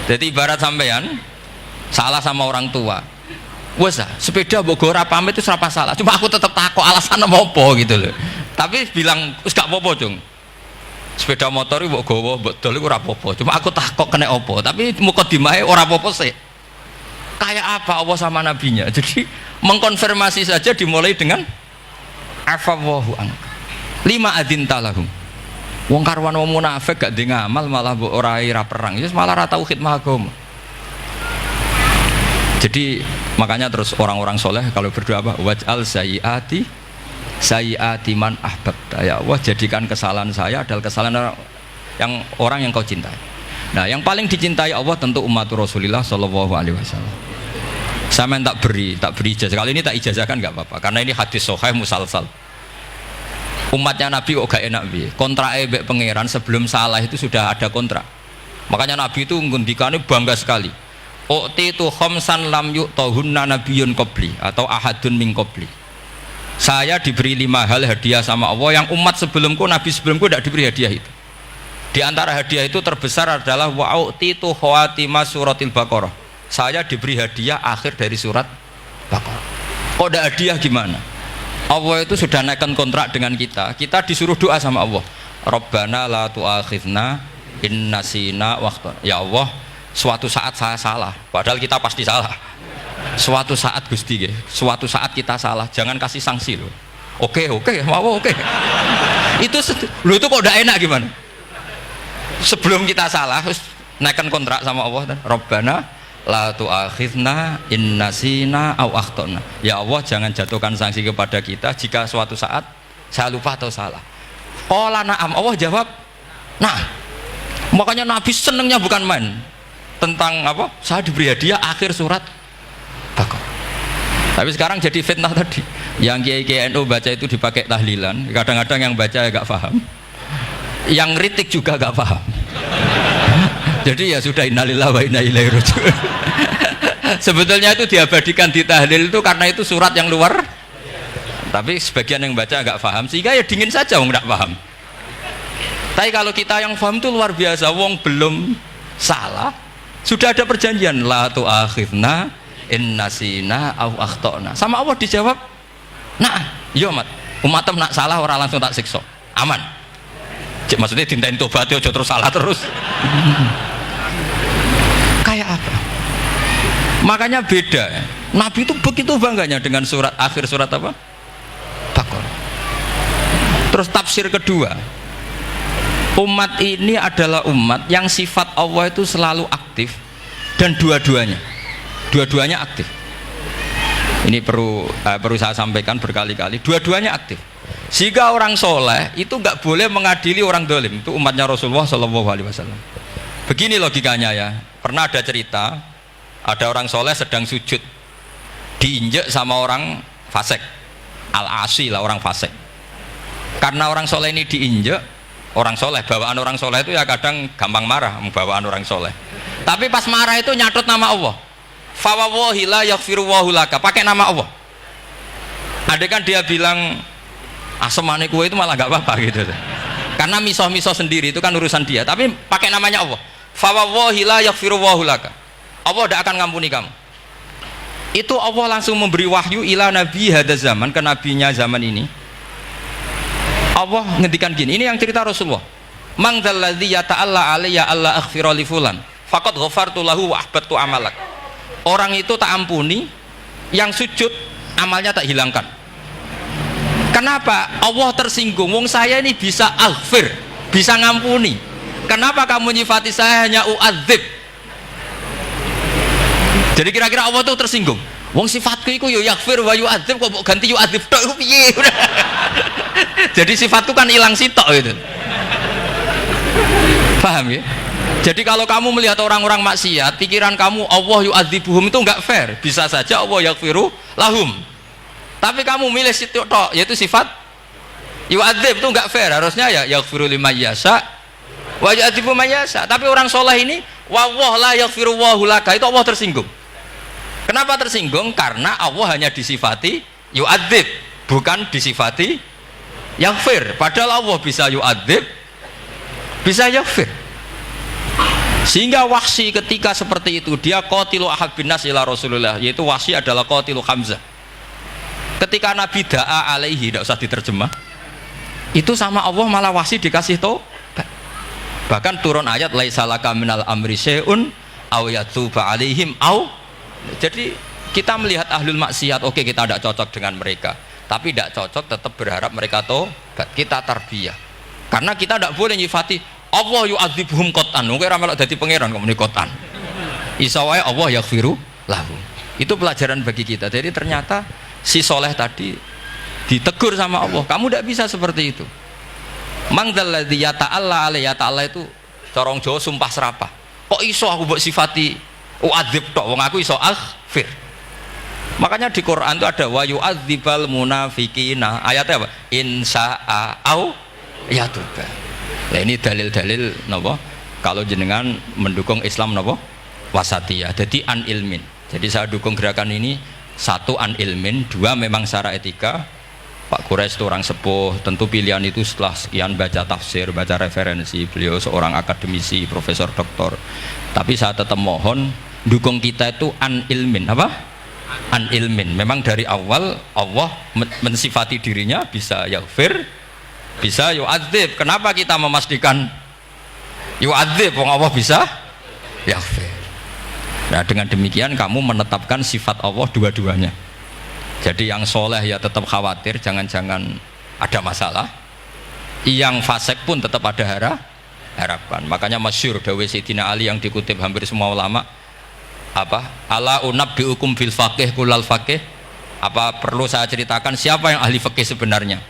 Jadi ibarat sampean salah sama orang tua, wes sepeda mbok ora pamit itu serapa salah, cuma aku tetap takok alasan apa gitu loh. Tapi bilang wis gak apa-apa cung, sepeda motor mbok gowo mbok dol iku ora apa-apa, cuma aku takok kena apa. Tapi mukadimahe ora apa-apa sih. Kayak apa Allah sama nabinya. Jadi mengkonfirmasi saja dimulai dengan afawwahu an lima adin talahum. Wong karwan wong munafik gak di ngamal malah mbok ora ira perang, ya malah ora tau khidmah agama. Jadi makanya terus orang-orang soleh kalau berdoa apa? Waj'al sayyiati man ahbabta, ya Allah jadikan kesalahan saya adalah kesalahan orang yang kau cintai. Nah yang paling dicintai Allah tentu umat Rasulullah Shallallahu Alaihi Wasallam. Sama tak beri ijazah, kali ini tak ijazahkan nggak apa-apa karena ini hadis sahih musalsal. Umatnya Nabi kok gak enak bi, kontrak ebek pangeran sebelum salah itu sudah ada kontrak. Makanya Nabi itu ngendikane bangga sekali. U'titu khamsan lam yu'tahunna nabiyyun qabli atau ahadun min qabli. Saya diberi 5 hal hadiah sama Allah yang umat sebelumku, nabi sebelumku tidak diberi hadiah itu. Di antara hadiah itu terbesar adalah wa'u'titu khawatima suratil Baqarah. Saya diberi hadiah akhir dari surat Baqarah. Kok ada hadiah gimana? Allah itu sudah naikkan kontrak dengan kita. Kita disuruh doa sama Allah. Rabbana la tu'akhidna in nasina waqta. Ya Allah, suatu saat saya salah, padahal kita pasti salah. Suatu saat Gusti, suatu saat kita salah, jangan kasih sanksi loh. Oke, mau oke. Itu kok udah enak gimana? Sebelum kita salah, naikkan kontrak sama Allah. Rabbana la tu'akhidna in nasina aw akhtana. Ya Allah, jangan jatuhkan sanksi kepada kita jika suatu saat saya lupa atau salah. Qala na'am, Allah jawab nah. Makanya Nabi senengnya bukan main tentang apa? Saya diberi hadiah akhir surat Baqarah. Tapi sekarang jadi fitnah tadi. Yang kiai NU baca itu dipakai tahlilan, kadang-kadang yang baca agak paham, yang kritik juga gak paham. Jadi ya sudah, innalillahi wa inna ilaihi raji'un. Sebetulnya itu diabadikan di tahlil itu karena itu surat yang luar. Tapi sebagian yang baca agak paham sehingga ya dingin saja wong enggak paham. Tapi kalau kita yang paham itu luar biasa, wong belum salah sudah ada perjanjian la tu'akhidna in nasina aw akhtana. Sama Allah dijawab, "Nah, iya umatem nak salah orang langsung tak siksa. Aman." Maksudnya dintain tobat aja terus salah terus. Kayak apa? Makanya beda. Nabi itu begitu bangganya dengan surat akhir surat apa? Baqarah. Terus tafsir kedua, umat ini adalah umat yang sifat Allah itu selalu aktif dan dua-duanya aktif. Ini perlu saya sampaikan berkali-kali, dua-duanya aktif. Jika orang soleh itu nggak boleh mengadili orang dolim. Itu umatnya Rasulullah SAW. Begini logikanya ya. Pernah ada cerita, ada orang soleh sedang sujud, diinjek sama orang fasik, al-asi lah orang fasik. Karena orang soleh ini diinjek, orang soleh, bawaan orang soleh itu ya kadang gampang marah, bawaan orang soleh. Tapi pas marah itu nyatut nama Allah. Fawawahi la yaghfirullahu laka, pakai nama Allah. Ada kan dia bilang asemane kue itu malah gak apa-apa gitu. Karena misoh-misoh sendiri itu kan urusan dia, tapi pakai namanya Allah. Fawawahi la yaghfirullahu laka. Allah tidak akan ngampuni kamu. Itu Allah langsung memberi wahyu ila nabi hada zaman, ke nabinya zaman ini. Allah ngendikan gini, ini yang cerita Rasulullah. mang dzalladzi yata'alla alayya alla aghfira li fulan faqad ghafartu lahu wa ahbattu amalak. Orang itu tak ampuni, yang sujud amalnya tak hilangkan. Kenapa? Allah tersinggung. Wong saya ini bisa aghfir, bisa ngampuni. Kenapa kamu nyifati saya hanya u'adzib? Jadi kira-kira Allah tuh tersinggung. Wong sifatku iku yo yaghfir wa yu'adzib, kok mbok ganti yu'adzib tok iku piye? Jadi sifatku kan hilang sitok gitu. Paham ya? Jadi kalau kamu melihat orang-orang maksiat, pikiran kamu Allah yu'adzibuhum itu enggak fair. Bisa saja Allah yaghfiru lahum. Tapi kamu milih sitok tok, yaitu sifat yu'adzib, itu enggak fair. Harusnya ya yaghfiru liman yasha wa yu'adzibu man yasha. Tapi orang soleh ini wallahu la yaghfiru wallahu laka, itu Allah tersinggung. Kenapa tersinggung? Karena Allah hanya disifati yu'adzib, bukan disifati yaghfir. Padahal Allah bisa yu'adzib, bisa yaghfir. Sehingga Wahsy ketika seperti itu, dia qatilu ahad bin nas ila Rasulullah, yaitu Wahsy adalah qatilu Hamzah. Ketika Nabi da'a alaihi, tidak usah diterjemah, itu sama Allah malah Wahsy dikasih tobat. Bahkan turun ayat laisa laka minal amri syai'un aw yatuba alaihim aw. Jadi kita melihat ahlul maksiat, oke, kita tidak cocok dengan mereka, tapi tidak cocok tetap berharap mereka tobat. Kita tarbiyah, karena kita tidak boleh nyifati Allah yu'adzibuhum qatan. Mungkin ramelok dadi pangeran kok muni qatan. Isa wae Allah yaghfiru lahu. Itu pelajaran bagi kita. Jadi ternyata si soleh tadi ditegur sama Allah, kamu tidak bisa seperti itu. Mang dzalladzi yata'alla alayya, ta'ala itu corong Jawa sumpah serapah. Kok iso aku mbok sifati u'adzib tok, wong aku iso aghfir. Makanya di Quran itu ada wa yu'adzibal munafiqina. Ayatnya apa? Insya'a au yatuba. Nah ini dalil-dalil napa? Kalau jenengan mendukung Islam napa? Wasatiyah. Jadi an ilmin. Jadi saya dukung gerakan ini, satu an ilmin, dua memang secara etika. Pak Quraisy itu orang sepuh, tentu pilihan itu setelah sekian baca tafsir, baca referensi, beliau seorang akademisi, profesor doktor. Tapi saya tetap mohon dukung kita itu an ilmin, apa? An ilmin. Memang dari awal Allah mensifati dirinya bisa yaghfir, bisa yu'adzib. Kenapa kita memastikan yu'adzib? Wong Allah bisa yaghfir. Nah dengan demikian kamu menetapkan sifat Allah dua-duanya. Jadi yang soleh ya tetap khawatir jangan-jangan ada masalah, yang fasik pun tetap ada harapan. Makanya masyhur dawuh Sayyidina Ali yang dikutip hampir semua ulama, apa? Ala unabbiukum bil faqih kulal faqih. Apa perlu saya ceritakan siapa yang ahli fikih sebenarnya?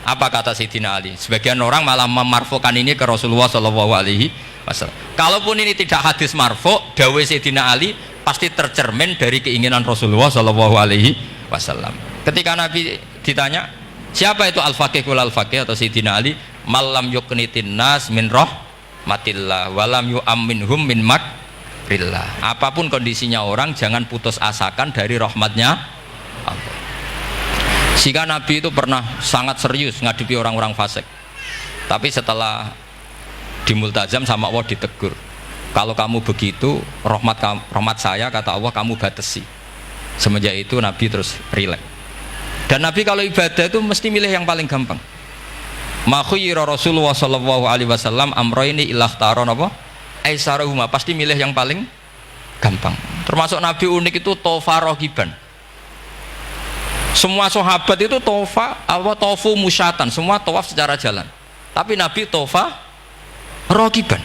Apa kata Sayyidina Ali? Sebagian orang malah memarfukan ini ke Rasulullah Shallallahu Alaihi Wasallam. Kalaupun ini tidak hadis marfu, dawuh Sayyidina Ali pasti tercermin dari keinginan Rasulullah Shallallahu Alaihi Wasallam. Ketika Nabi ditanya siapa itu al-faqih kul al-faqih atau Sayyidina Ali, malam yuknitin nas min rahmatillah walam yu'amminhum min makrillah. Apapun kondisinya orang jangan putus asakan dari rahmatnya Allah. Sehingga Nabi itu pernah sangat serius ngadepi orang-orang fasik. Tapi setelah di multazam sama Allah ditegur, kalau kamu begitu rahmat saya kata Allah kamu batasi. Semenjak itu Nabi terus rileks. Dan Nabi kalau ibadah itu mesti milih yang paling gampang. Ma khayyara Rasulullah sallallahu alaihi wasallam amroini ilahtaron apa? Aisarahuma, pasti milih yang paling gampang. Termasuk Nabi unik itu tofa rohiban. Semua sahabat itu tofu musyatan, semua tawaf secara jalan. Tapi Nabi tofa rohiban.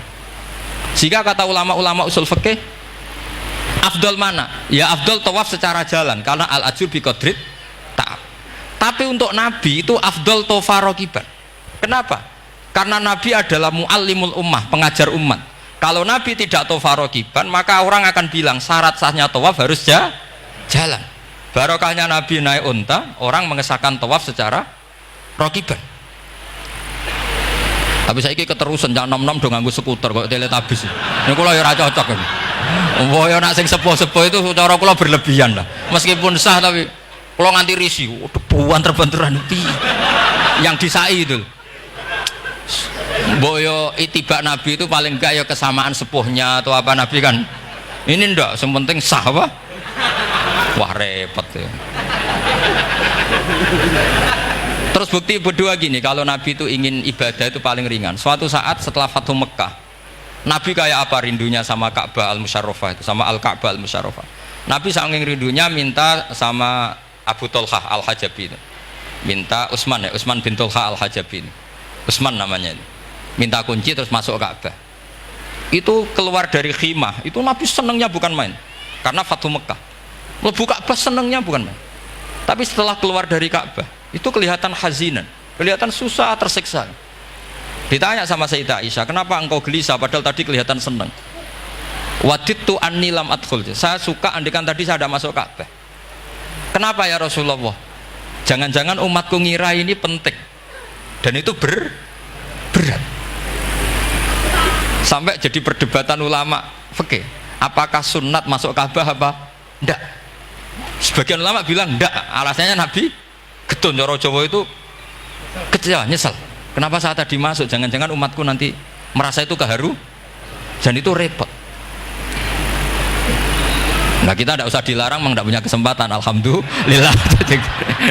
Sehingga kata ulama-ulama usul fikih, afdal mana? Ya afdal tawaf secara jalan karena al-ajur bi qadrit ta'ab. Tapi untuk Nabi itu afdal tofa rokiban. Kenapa? Karena Nabi adalah muallimul ummah, pengajar umat. Kalau Nabi tidak tofa rokiban, maka orang akan bilang syarat sahnya tawaf harus jalan. Barokahnya Nabi naik unta, orang mengesahkan tawaf secara rokiban. Tapi saya ini keterusan jangan nom-nom dong nganggo skuter kok teletabis. Ini kula ya ora cocok. Oh ya nak sing sepuh-sepuh itu cara kula berlebihan lah. Meskipun sah tapi kula nganti risih, debuan terbenturan itu. Yang disai itu. Mbok yo itibak Nabi itu paling enggak ya kesamaan sepuhnya atau apa Nabi kan. Ini ndak, yang penting sah apa? Wah repot ya. Terus bukti kedua gini, kalau Nabi itu ingin ibadah itu paling ringan. Suatu saat setelah Fathu Mekah, Nabi kayak apa rindunya sama Ka'bah al-Musyarrafah itu, sama Al-Ka'bah al-Musyarrafah. Nabi saking rindunya minta sama Abu Tolhah al-Hajabi itu. Minta Utsman ya, Utsman bin Tolhah al-Hajabi ini. Utsman namanya ini. Minta kunci terus masuk Ka'bah. Itu keluar dari khimah, itu Nabi senengnya bukan main. Karena Fathu Mekah. Mlebu Ka'bah senengnya bukan main. Tapi setelah keluar dari Ka'bah, itu kelihatan hazinan, kelihatan susah, tersiksa. Ditanya sama Sayyidah Aisyah, kenapa engkau gelisah padahal tadi kelihatan senang? Wadidtu anni lam adkhul. Saya suka andikan tadi saya ada masuk Ka'bah. Kenapa ya Rasulullah? Jangan-jangan umatku ngira ini penting. Dan itu berat. Sampai jadi perdebatan ulama fikih. Apakah sunat masuk Ka'bah apa? Enggak. Sebagian ulama bilang enggak. Alasannya Nabi getun cara Jawa itu kecewa, nyesal. Kenapa saat tadi masuk? Jangan-jangan umatku nanti merasa itu keharu dan itu repot. Nah kita tidak usah dilarang, memang tidak punya kesempatan. Alhamdulillah.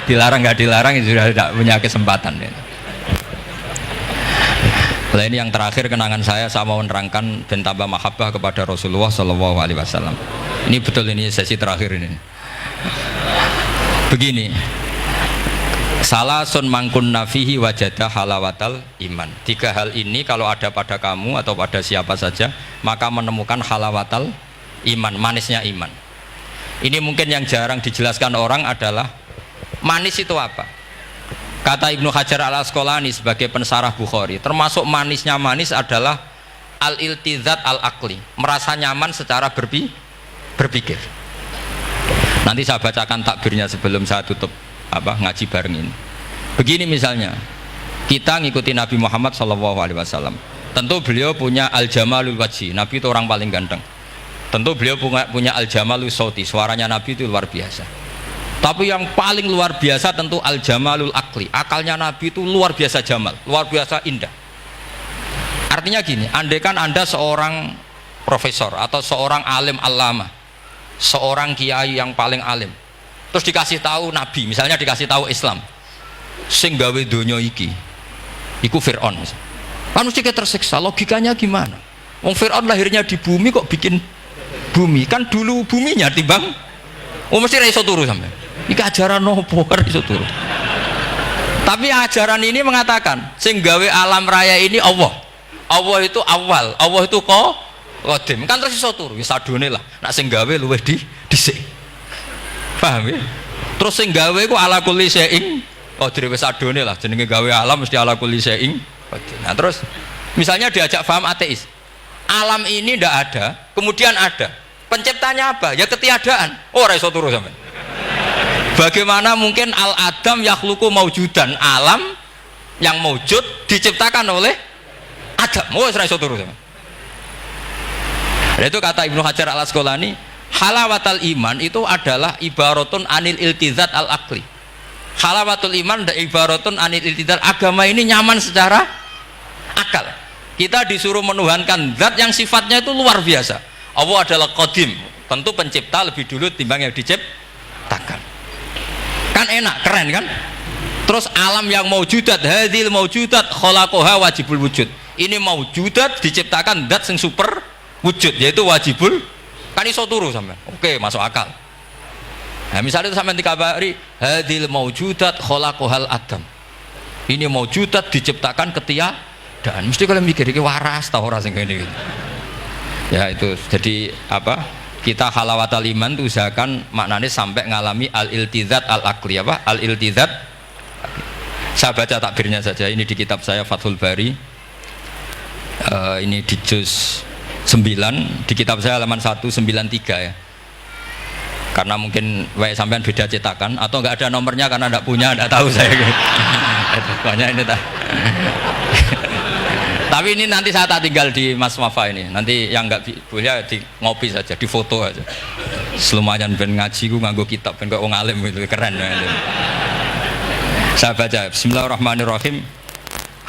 Dilarang nggak dilarang, sudah tidak punya kesempatan. Nah ini yang terakhir kenangan saya mau menerangkan dan tambah mahabbah kepada Rasulullah Shallallahu Alaihi Wasallam. Ini betul, ini sesi terakhir ini. Begini. Salasun mangkun nafihi wajada halawatal iman. 3 hal ini kalau ada pada kamu atau pada siapa saja, maka menemukan halawatal iman, manisnya iman. Ini mungkin yang jarang dijelaskan orang adalah manis itu apa. Kata Ibnu Hajar al-Asqalani sebagai pensarah Bukhari, termasuk manisnya manis adalah al-iltizat al-aqli, merasa nyaman secara berpikir. Nanti saya bacakan takbirnya sebelum saya tutup ngaji bareng ini. Begini misalnya, kita ngikuti Nabi Muhammad SAW. Tentu beliau punya al-jamalul wajhi, Nabi itu orang paling ganteng. Tentu beliau punya al-jamalul sauti, suaranya Nabi itu luar biasa. Tapi yang paling luar biasa tentu al-jamalul akli, akalnya Nabi itu luar biasa jamal, luar biasa indah. Artinya gini, andaikan Anda seorang profesor atau seorang alim alama, seorang kiai yang paling alim, terus dikasih tahu Nabi, misalnya dikasih tahu Islam, sing gawe donya iki iku Fir'aun, kan mesti tersiksa. Logikanya gimana? Wong Fir'aun lahirnya di bumi kok bikin bumi, kan dulu buminya timbang. Mesti ra iso turu sampe. Iki ajaran nopo ra iso turu. Tapi ajaran ini mengatakan sing gawe alam raya ini Allah. Allah itu awal, Allah itu qadim. Kan terus iso turu, wis adone lah. Nek sing gawe luwih dhisik. Paham ya? Terus sing gawe ku ala kulli syai'in qadir, wis adone lah, jenenge gawe alam mesti ala kulli syai'in qadir. Nah terus misalnya diajak paham ateis, alam ini ndak ada, kemudian ada, penciptanya apa? Ya ketiadaan. Ora iso turu sampean. Bagaimana mungkin al-adam yakhluqu maujudan, alam yang maujud diciptakan oleh Adam? Ora iso turu sampean. Itu kata Ibnu Hajar al-Asqalani, halawatul iman itu adalah ibaratun anil iltizat al-aqli. Halawatul iman dan ibaratun anil iltizat, agama ini nyaman secara akal. Kita disuruh menuhankan zat yang sifatnya itu luar biasa. Allah adalah qadim, tentu pencipta lebih dulu timbang yang diciptakan. Kan enak, keren kan? Terus alam yang maujudat, hadhil maujudat khalaqaha wajibul wujud. Ini maujudat diciptakan zat yang super wujud, yaitu wajibul, kan iso turu sampean. Oke, masuk akal. Nah, misalnya itu sampean dikabari hadil maujudat khalaqahal adam. Ini maujudat diciptakan ketiadaan. Mesti kalian mikir iki waras ta ora sing ngene iki. Ya itu. Jadi apa? Kita halawatul iman itu usahakan maknanya sampai ngalami al-iltizat al-aqli, apa? Al-iltizat. Saya baca takbirnya saja. Ini di kitab saya Fathul Bari. Ini di juz 9, di kitab saya halaman 193 ya. Karena mungkin sampean beda cetakan atau enggak ada nomornya karena enggak punya, enggak tahu saya. Pokoknya ini tapi ini nanti saya tak tinggal di Mas Wafa ini. Nanti yang enggak boleh di ngopi saja, di foto aja. Selumayan ben ngaji ku nganggo kitab ben kok wong alim itu keren ya. Saya baca Bismillahirrahmanirrahim.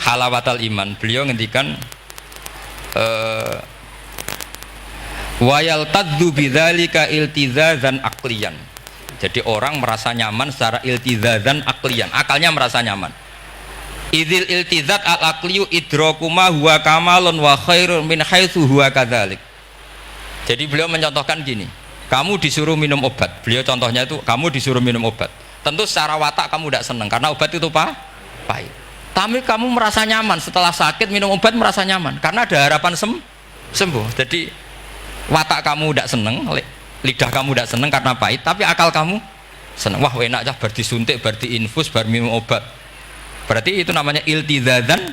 Halawatul iman. Beliau ngendikan wayal taddu bidzalika iltizazan aqliyan. Jadi orang merasa nyaman secara iltizazan aqliyan, akalnya merasa nyaman. Idzil iltizat al-aqliyu idrakuma huwa kamalun wa khairun min haitsu huwa kadzalik. Jadi beliau mencontohkan gini, kamu disuruh minum obat. Beliau contohnya itu kamu disuruh minum obat. Tentu secara watak kamu tidak senang karena obat itu pahit. Tapi kamu merasa nyaman setelah sakit minum obat merasa nyaman karena ada harapan sembuh. Jadi watak kamu tidak senang, lidah kamu tidak senang karena pahit, tapi akal kamu senang. Wah enak aja berarti suntik, berarti infus, berarti minum obat. Berarti itu namanya iltizadan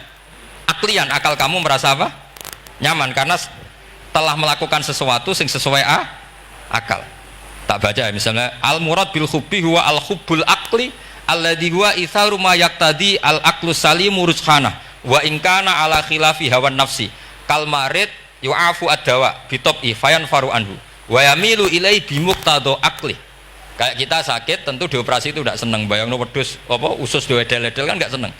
aklian, akal kamu merasa apa? Nyaman karena telah melakukan sesuatu yang sesuai akal. Tak baca ya, misalnya al murad bil hubbi huwa al hubbul aqli alladhi huwa itharu ma yaqtadi al aqlu salimu rujhana wa in kana ala khilafi hawan nafsi kal marid yu'afu ad-dawa bi tab'i fayan faru anhu wa yamilu ilai bi muqtado aqli. Kayak kita sakit tentu dioperasi itu tidak senang, bayangno wedhus apa usus diwedel-wedel kan nggak senang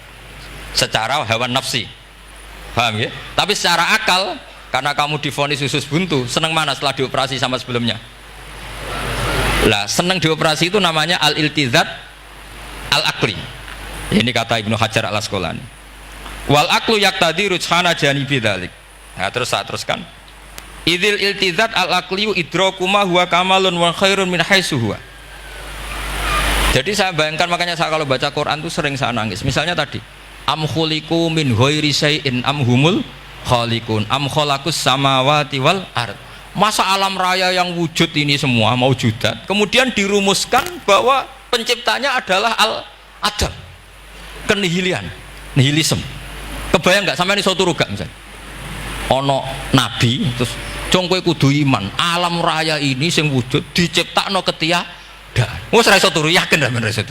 secara hawa nafsi, paham ya? Tapi secara akal karena kamu divonis usus buntu, senang mana setelah dioperasi sama sebelumnya? Lah senang dioperasi itu namanya al-iltizat al-aqli. Ini kata Ibnu Hajar al-Asqalani. Wal aqlu yaqtadi rujhana janibi dzalik. Nah terus saya teruskan. Idzil iltizat al-aqliyu idrakuma huwa kamalun wa khairun min haitsu huwa. Jadi saya bayangkan, makanya saya kalau baca Quran itu sering saya nangis. Misalnya tadi, am khuliqu min ghairi syai'in am humul khaliqun am khalaqus samawati wal ard. Masa alam raya yang wujud ini semua maujudat, kemudian dirumuskan bahwa penciptanya adalah al-adam, kenihilian, nihilisme. Kebayang nggak sampai ini suatu ruga misalnya? Ono nabi terus congkoe kudu iman, alam raya ini sing wujud diciptakno ketiadaan. Wes ra iso turu yakin ra bener itu.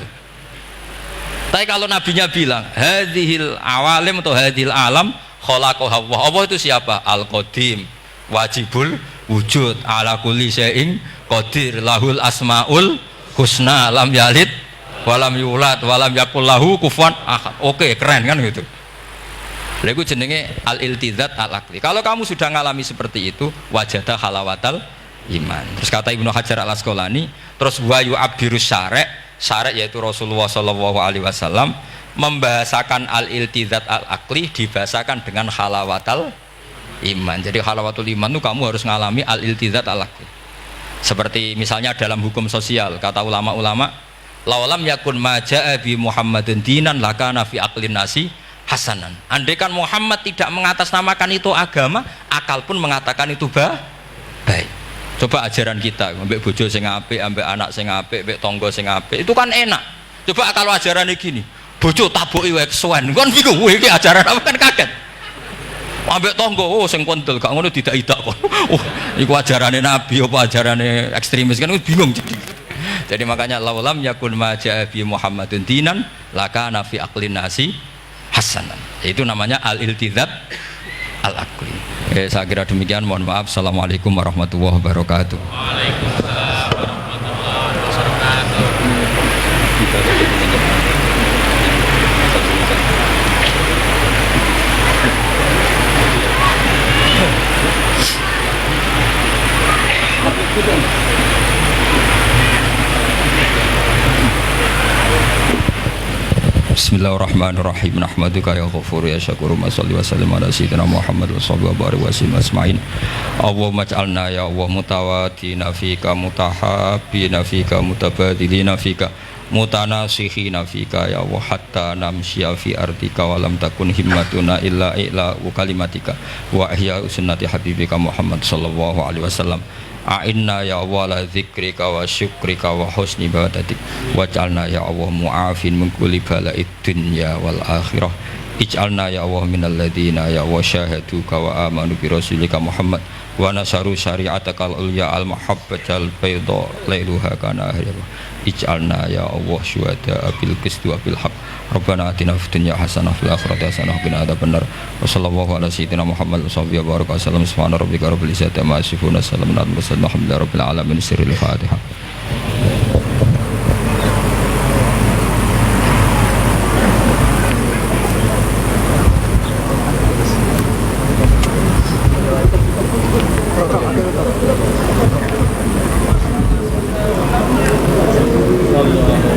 Tapi kalau nabinya bilang hadhil awalim atau hadhil alam khalaqaha Allah. Allah itu siapa? Al-Qadim, wajibul wujud, ala kulli syai'in qadir, lahul asmaul husna, lam yalid walam yulad walam yakul lahu kufuwan ahad. Oke, keren kan gitu. Lha iku jenenge al-iltizat al-aqli. Kalau kamu sudah ngalami seperti itu, wajada halawatal iman. Terus kata Ibnu Hajar al-Asqalani, terus wa yu'abbirus syari' yaitu Rasulullah sallallahu alaihi wasallam membahasakan al-iltizat al-aqli dibahasakan dengan halawatal iman. Jadi halawatul iman itu kamu harus ngalami al-iltizat al-aqli. Seperti misalnya dalam hukum sosial, kata ulama-ulama, laulam yakun ma ja'a bi Muhammadin dinan lakana fi aqlin nasi hasanan. Andai kan Muhammad tidak mengatasnamakan itu agama, akal pun mengatakan itu baik. Coba ajaran kita, ambek bojo sing apik, ambek anak sing apik, ambek tangga sing apik, itu kan enak. Coba kalau ajarannya gini, bojo taboki wae kesuwen, kan bingung, wah iki ajaran apa, kan kaget. Ambek tangga, oh sing kontel, gak ngono tidak kok. Oh, iku ajarane nabi apa ajarane ekstremis, kan bingung. Jadi makanya laulam yakun ma ja'a bi Muhammadin dinan lakana fi aqlin nasi hasanan. Itu namanya al-iltizat al-aqli. Saya kira demikian, mohon maaf. Assalamualaikum warahmatullahi wabarakatuh. Waalaikumsalam warahmatullahi wabarakatuh. Bismillahirrahmanirrahim. Nahmaduka ya ghafur ya syakur. Shalli wa sallim ala sayyidina Muhammad wa sahbihi wa barik wa sallim asma'in. Allahumma ij'alna ya Allah mutawatina fika, mutahabbina fika, mutabadilina fika, mutanasihina fika ya Allah, hatta namshiya fi ardika wa lam takun himmatuna illa kalimatika wa ihya sunnati habibika Muhammad sallallahu alaihi wasallam. A'inna ya Allah la dzikrika wa syukrika wa husni ibadatik waj'alna ya Allah mu'afin min kulli bala'id dunya wal akhirah. Ij'alna ya Allah minal ladzina ya wa syahaduka wa amanu bi rasulika Muhammad wa nasaru syari'atakal ulya al mahabbatal bayda lailuha kana ahriha. Ij'alna ya Allah syuhada bil qisti wa bil haqq. Rabbana atina fid dunya hasanah fil akhirati hasanah wa qina adzabannar. Wa sallallahu ala sayyidina Muhammad wa sahbihi wa baraka sallam. Subhana rabbika rabbil izzati amma yasifun. Salamun alal mursalin walhamdulillahi rabbil alamin. Sirrul Fatihah. Allah